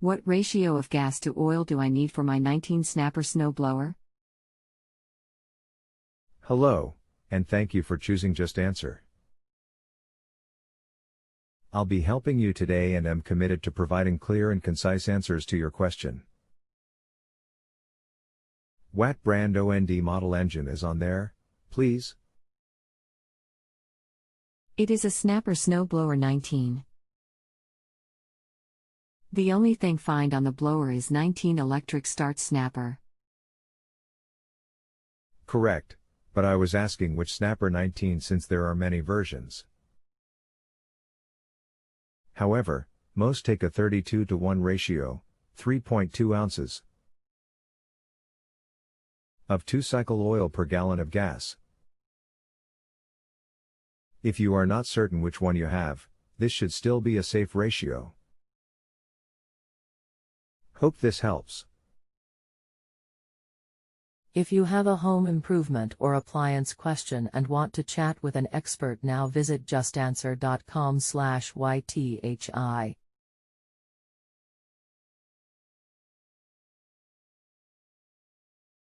What ratio of gas to oil do I need for my 19 snapper snowblower? Hello, and thank you for choosing JustAnswer. I'll be helping you today and am committed to providing clear and concise answers to your question. Watt brand OND model engine is on there, please? It is a snapper snowblower 19. The only thing found on the blower is 19 electric start snapper. Correct, but I was asking which snapper 19 since there are many versions. However, most take a 32:1 ratio, 3.2 ounces of 2-cycle oil per gallon of gas. If you are not certain which one you have, this should still be a safe ratio. Hope this helps. If you have a home improvement or appliance question and want to chat with an expert now, visit justanswer.com/YTHI.